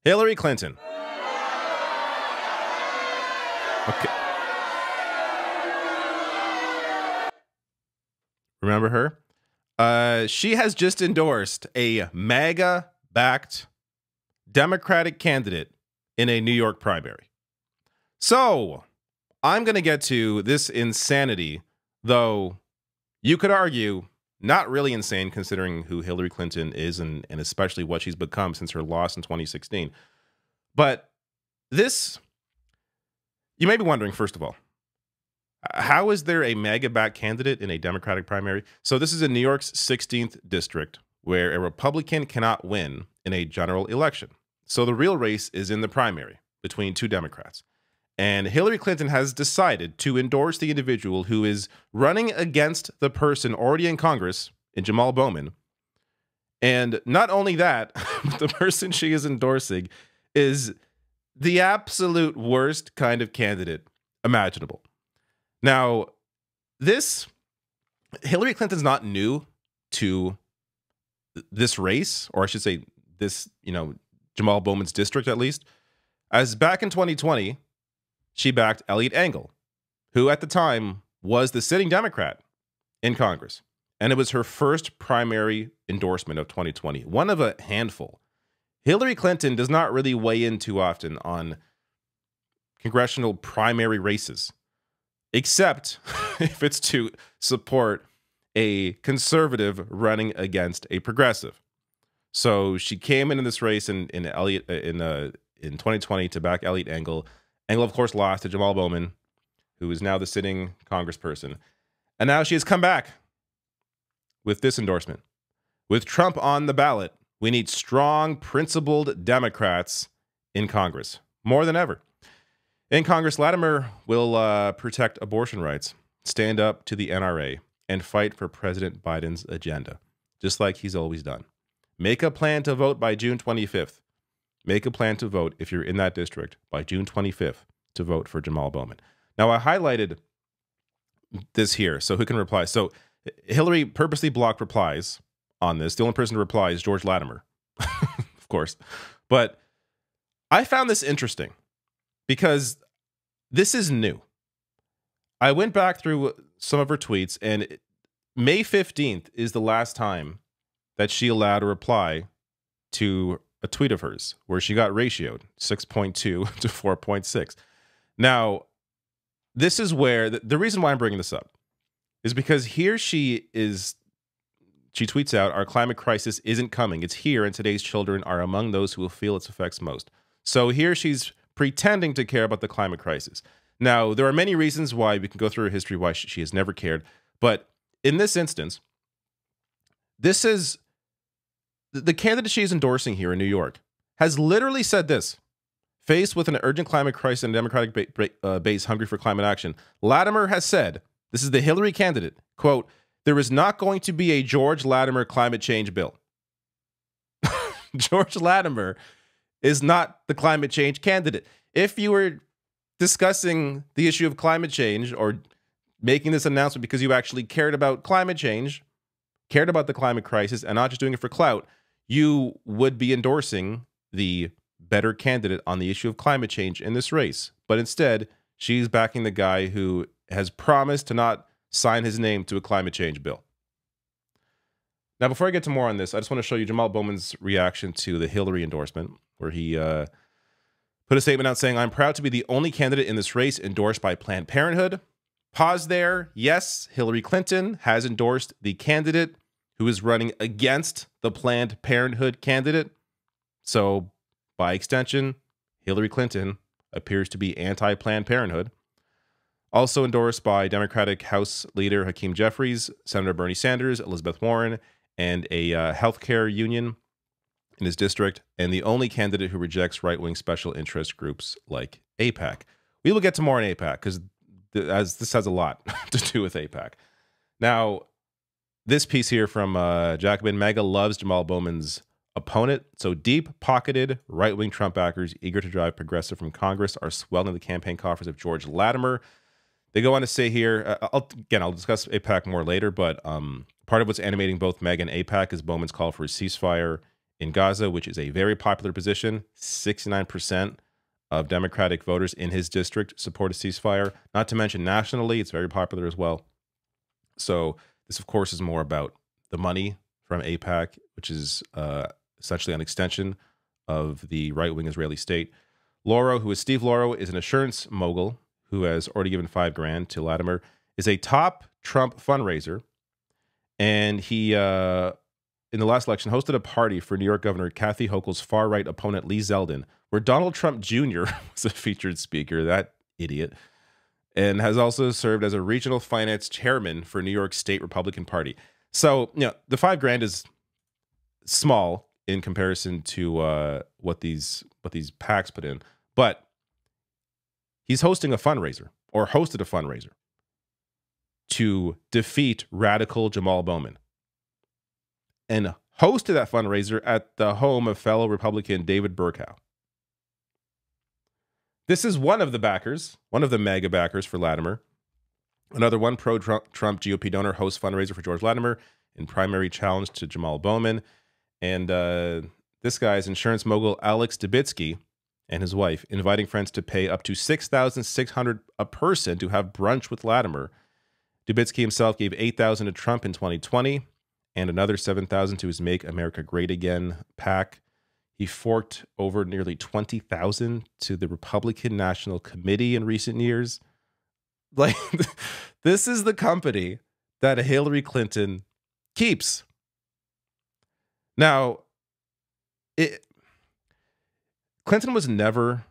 Hillary Clinton. Okay. Remember her? She has just endorsed a MAGA-backed Democratic candidate in a New York primary. So, I'm going to get to this insanity, though you could argue not really insane considering who Hillary Clinton is and especially what she's become since her loss in 2016. But this, you may be wondering, first of all, how is there a MAGA-backed candidate in a Democratic primary? So this is in New York's 16th district, where a Republican cannot win in a general election. So the real race is in the primary between two Democrats. And Hillary Clinton has decided to endorse the individual who is running against the person already in Congress, in Jamaal Bowman. And not only that, but the person she is endorsing is the absolute worst kind of candidate imaginable. Now, Hillary Clinton's not new to this race, or I should say this, Jamaal Bowman's district at least, as back in 2020, she backed Eliot Engel, who at the time was the sitting Democrat in Congress. And it was her first primary endorsement of 2020, one of a handful. Hillary Clinton does not really weigh in too often on congressional primary races, except if it's to support a conservative running against a progressive. So she came into this race in 2020 to back Eliot Engel. Engel, of course, lost to Jamaal Bowman, who is now the sitting congressperson. And now she has come back with this endorsement. With Trump on the ballot, we need strong, principled Democrats in Congress, more than ever. In Congress, Latimer will protect abortion rights, stand up to the NRA, and fight for President Biden's agenda, just like he's always done. Make a plan to vote by June 25th. Make a plan to vote, if you're in that district, by June 25th to vote for Jamaal Bowman. Now, I highlighted this here, so who can reply? So Hillary purposely blocked replies on this. The only person to reply is George Latimer, of course. But I found this interesting because this is new. I went back through some of her tweets, and May 15th is the last time that she allowed a reply to a tweet of hers where she got ratioed 6.2 to 4.6. Now, this is where the reason why I'm bringing this up is because here she tweets out, our climate crisis isn't coming. It's here, and today's children are among those who will feel its effects most. So here she's pretending to care about the climate crisis. Now, there are many reasons why we can go through her history, why she has never cared. But in this instance, this is the candidate she is endorsing here in New York has literally said this. Faced with an urgent climate crisis and a Democratic base hungry for climate action, Latimer has said, this is the Hillary candidate, quote, there is not going to be a George Latimer climate change bill. George Latimer is not the climate change candidate. If you were discussing the issue of climate change or making this announcement because you actually cared about climate change, cared about the climate crisis, and not just doing it for clout, you would be endorsing the better candidate on the issue of climate change in this race. But instead, she's backing the guy who has promised to not sign his name to a climate change bill. Now, before I get to more on this, I just want to show you Jamaal Bowman's reaction to the Hillary endorsement, where he put a statement out saying, I'm proud to be the only candidate in this race endorsed by Planned Parenthood. Pause there. Yes, Hillary Clinton has endorsed the candidate who is running against the Planned Parenthood candidate. So, by extension, Hillary Clinton appears to be anti-Planned Parenthood. Also endorsed by Democratic House Leader Hakeem Jeffries, Senator Bernie Sanders, Elizabeth Warren, and a healthcare union in his district, and the only candidate who rejects right-wing special interest groups like AIPAC. We will get to more on AIPAC, because as this has a lot to do with AIPAC. Now, this piece here from Jacobin, MAGA loves Jamaal Bowman's opponent. So deep-pocketed right-wing Trump backers eager to drive progressive from Congress are swelling the campaign coffers of George Latimer. They go on to say here, I'll discuss AIPAC more later, but part of what's animating both MAGA and AIPAC is Bowman's call for a ceasefire in Gaza, which is a very popular position. 69% of Democratic voters in his district support a ceasefire. Not to mention nationally, it's very popular as well. So this, of course, is more about the money from AIPAC, which is essentially an extension of the right-wing Israeli state. Lauro, who is Steve Lauro, is an insurance mogul who has already given $5,000 to Latimer, is a top Trump fundraiser. And he, in the last election, hosted a party for New York Governor Kathy Hochul's far-right opponent, Lee Zeldin, where Donald Trump Jr. was a featured speaker, that idiot, and has also served as a regional finance chairman for New York State Republican Party. So, the $5,000 is small in comparison to what these PACs put in, but he's hosting a fundraiser, or hosted a fundraiser, to defeat radical Jamaal Bowman, and hosted that fundraiser at the home of fellow Republican David Burkow. This is one of the backers, one of the MAGA backers for Latimer. Another one, pro-Trump GOP donor, hosts fundraiser for George Latimer in primary challenge to Jamaal Bowman. And this guy's insurance mogul, Alex Dubitsky, and his wife, inviting friends to pay up to $6,600 a person to have brunch with Latimer. Dubitsky himself gave $8,000 to Trump in 2020 and another $7,000 to his Make America Great Again PAC. He forked over nearly $20,000 to the Republican National Committee in recent years. Like, this is the company that Hillary Clinton keeps. Now, Clinton was never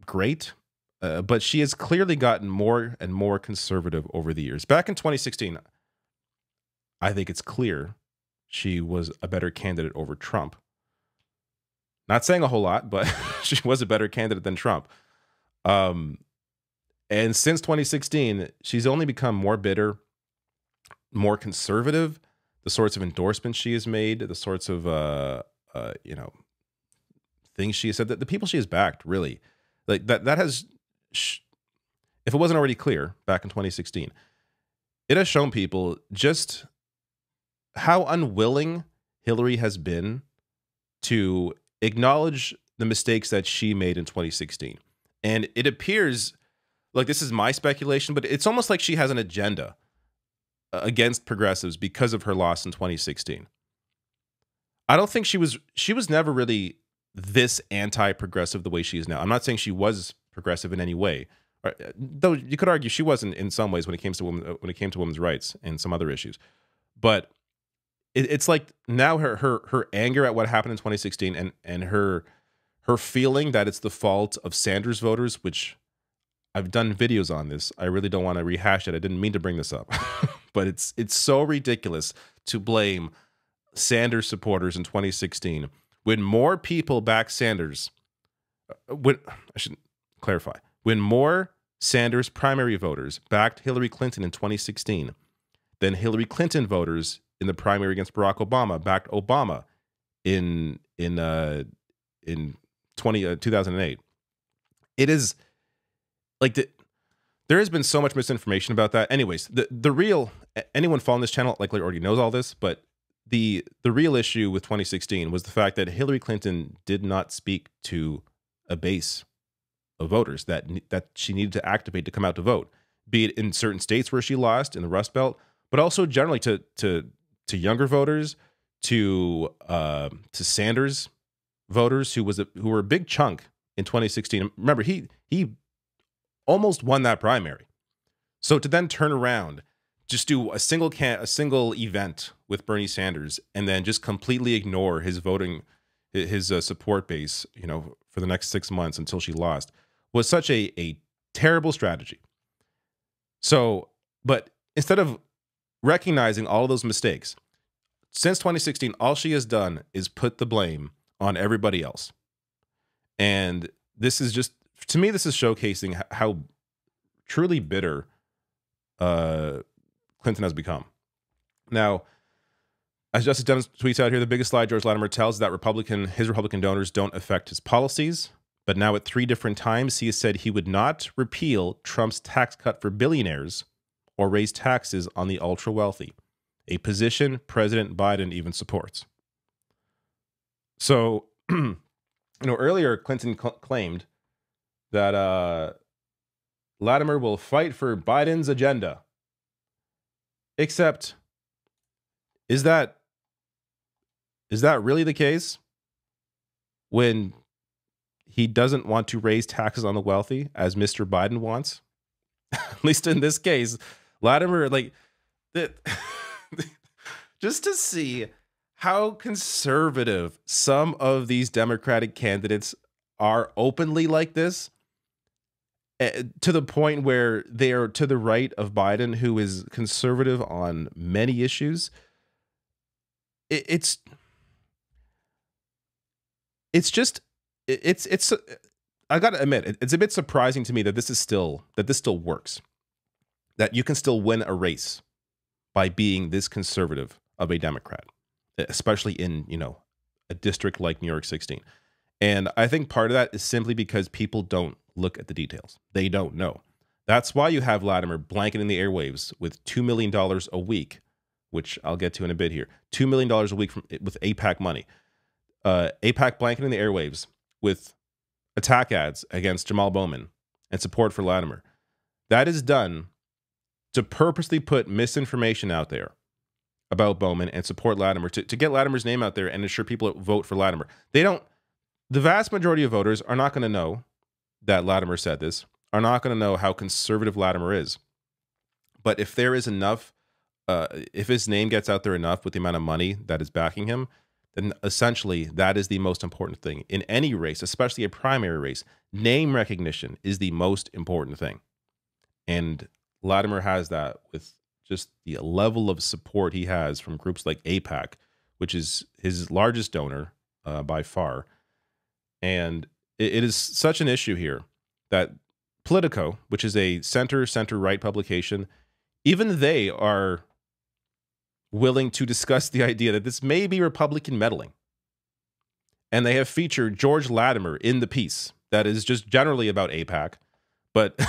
great, but she has clearly gotten more and more conservative over the years. Back in 2016, I think it's clear she was a better candidate over Trump. Not saying a whole lot, but she was a better candidate than Trump. And since 2016, she's only become more bitter, more conservative. The sorts of endorsements she has made, the sorts of things she has said, that the people she has backed, really, like that has, if it wasn't already clear back in 2016, it has shown people just how unwilling Hillary has been to acknowledge the mistakes that she made in 2016. And it appears like, this is my speculation, but it's almost like she has an agenda against progressives because of her loss in 2016. I don't think she was never really this anti-progressive the way she is now. I'm not saying she was progressive in any way, though you could argue she wasn't in some ways when it came to women's rights and some other issues. But it's like now her anger at what happened in 2016 and her feeling that it's the fault of Sanders voters, which I've done videos on this. I really don't want to rehash it. I didn't mean to bring this up, but it's so ridiculous to blame Sanders supporters in 2016 when more people back Sanders. I should clarify, when more Sanders primary voters backed Hillary Clinton in 2016 than Hillary Clinton voters in the primary against Barack Obama backed Obama in 2008. It is like there has been so much misinformation about that. Anyways, the real, anyone following this channel likely already knows all this, but the real issue with 2016 was the fact that Hillary Clinton did not speak to a base of voters that she needed to activate to come out to vote, be it in certain states where she lost in the Rust Belt, but also generally to younger voters, to Sanders voters who were a big chunk in 2016. Remember, he almost won that primary. So to then turn around, just do a single event with Bernie Sanders, and then just completely ignore his support base, for the next 6 months until she lost, was such a terrible strategy. So, but instead of recognizing all of those mistakes, since 2016, all she has done is put the blame on everybody else. And this is just, to me, this is showcasing how truly bitter Clinton has become. Now, as Justice Dems tweets out here, the biggest lie George Latimer tells is that his Republican donors don't affect his policies. But now at 3 different times, he has said he would not repeal Trump's tax cut for billionaires or raise taxes on the ultra-wealthy, a position President Biden even supports. So, earlier Clinton claimed that Latimer will fight for Biden's agenda. Except, is that really the case when he doesn't want to raise taxes on the wealthy as Mr. Biden wants? At least in this case, Latimer, like, just to see how conservative some of these Democratic candidates are openly like this, to the point where they are to the right of Biden, who is conservative on many issues. It's just I gotta admit, it's a bit surprising to me that this still works, that you can still win a race by being this conservative of a Democrat, especially in a district like New York 16. And I think part of that is simply because people don't look at the details. They don't know. That's why you have Latimer blanketing the airwaves with $2 million a week, which I'll get to in a bit here. $2 million a week with AIPAC money. AIPAC blanketing the airwaves with attack ads against Jamaal Bowman and support for Latimer. That is done to purposely put misinformation out there about Bowman and support Latimer, to get Latimer's name out there and ensure people vote for Latimer. The vast majority of voters are not going to know that Latimer said this, are not going to know how conservative Latimer is. But if there is enough, if his name gets out there enough with the amount of money that is backing him, then essentially that is the most important thing. In any race, especially a primary race, name recognition is the most important thing. And Latimer has that with just the level of support he has from groups like AIPAC, which is his largest donor by far. And it is such an issue here that Politico, which is a center-right publication, even they are willing to discuss the idea that this may be Republican meddling. And they have featured George Latimer in the piece that is just generally about AIPAC. But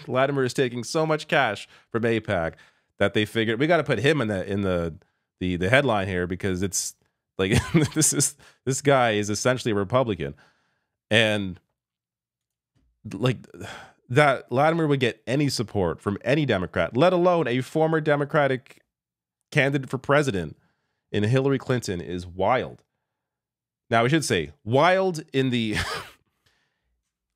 Latimer is taking so much cash from AIPAC that they figured we got to put him in the headline here, because it's like this guy is essentially a Republican. And like that, Latimer would get any support from any Democrat, let alone a former Democratic candidate for president in Hillary Clinton, is wild. Now, I should say wild in the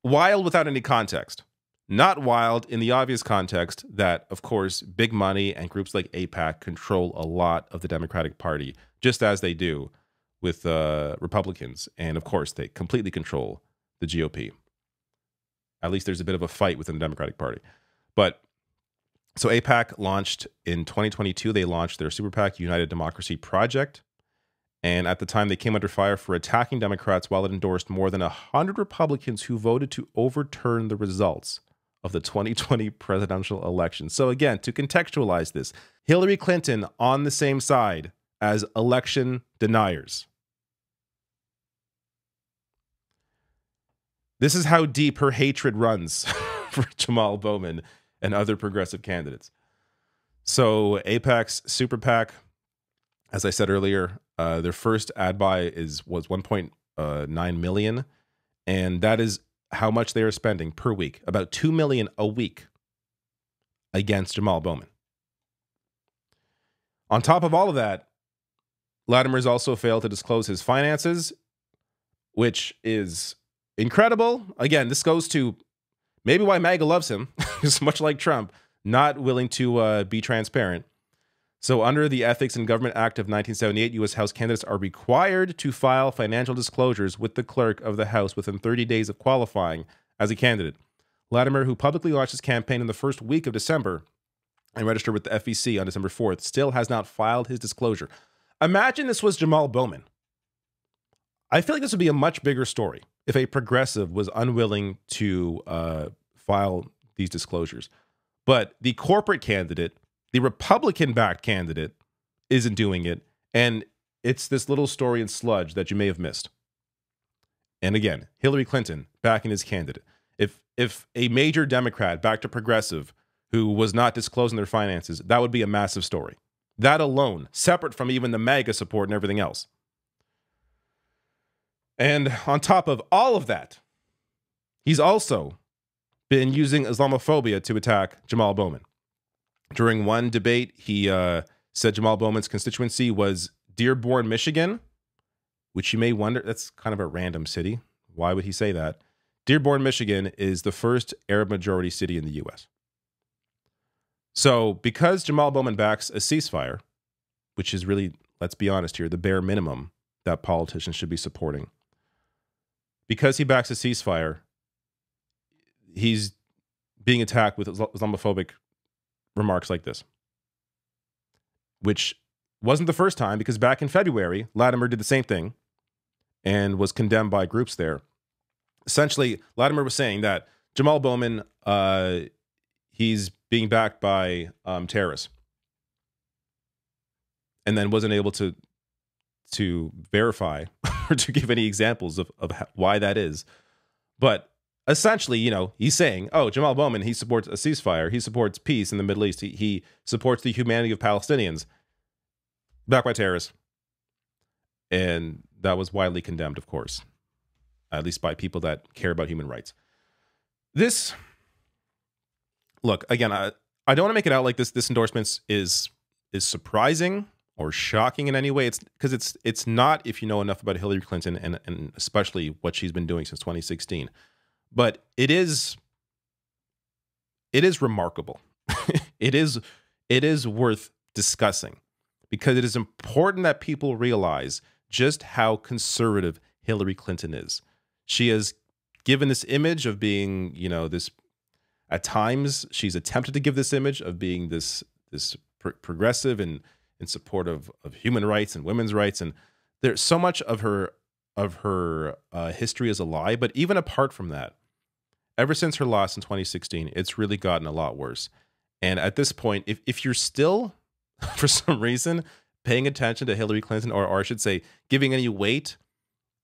wild without any context, not wild in the obvious context that, of course, big money and groups like AIPAC control a lot of the Democratic Party, just as they do with Republicans. And of course, they completely control the GOP. At least there's a bit of a fight within the Democratic Party. But so AIPAC launched in 2022. They launched their super PAC, United Democracy Project. And at the time, they came under fire for attacking Democrats while it endorsed more than 100 Republicans who voted to overturn the results of the 2020 presidential election. So again, to contextualize this, Hillary Clinton on the same side as election deniers. This is how deep her hatred runs for Jamaal Bowman and other progressive candidates. So AIPAC's super PAC, as I said earlier, their first ad buy was 1.9 million, and that is how much they are spending per week, about $2 million a week against Jamaal Bowman. On top of all of that, Latimer's also failed to disclose his finances, which is incredible. Again, this goes to maybe why MAGA loves him, is much like Trump, not willing to be transparent. So under the Ethics in Government Act of 1978, U.S. House candidates are required to file financial disclosures with the clerk of the House within 30 days of qualifying as a candidate. Latimer, who publicly launched his campaign in the first week of December and registered with the FEC on December 4th, still has not filed his disclosure. Imagine this was Jamaal Bowman. I feel like this would be a much bigger story if a progressive was unwilling to file these disclosures. But the corporate candidate, the Republican-backed candidate, isn't doing it. And it's this little story in sludge that you may have missed. And again, Hillary Clinton backing his candidate. If a major Democrat backed a progressive who was not disclosing their finances, that would be a massive story. That alone, separate from even the MAGA support and everything else. And on top of all of that, he's also been using Islamophobia to attack Jamaal Bowman. During one debate, he said Jamaal Bowman's constituency was Dearborn, Michigan, which you may wonder, that's kind of a random city. Why would he say that? Dearborn, Michigan is the first Arab majority city in the U.S. So because Jamaal Bowman backs a ceasefire, which is really, let's be honest here, the bare minimum that politicians should be supporting, because he backs a ceasefire, he's being attacked with Islamophobic remarks like this, which wasn't the first time, because back in February, Latimer did the same thing and was condemned by groups there. Essentially, Latimer was saying that Jamaal Bowman, he's being backed by terrorists, and then wasn't able to verify or to give any examples of why that is. But essentially, you know, he's saying, oh, Jamaal Bowman, he supports a ceasefire. He supports peace in the Middle East. He supports the humanity of Palestinians, backed by terrorists. And that was widely condemned, of course, at least by people that care about human rights. This, look, again, I don't want to make it out like this endorsement is surprising or shocking in any way. It's because it's not, if you know enough about Hillary Clinton and especially what she's been doing since 2016. But it is remarkable. it is worth discussing, because it is important that people realize just how conservative Hillary Clinton is. She has given this image of being, you know, this, at times she's attempted to give this image of being this progressive and in support of human rights and women's rights. And there's so much of her history is a lie. But even apart from that, ever since her loss in 2016, it's really gotten a lot worse. And at this point, if you're still, for some reason, paying attention to Hillary Clinton, or I should say, giving any weight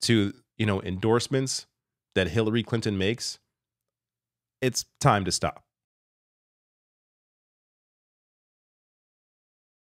to, you know, endorsements that Hillary Clinton makes, it's time to stop.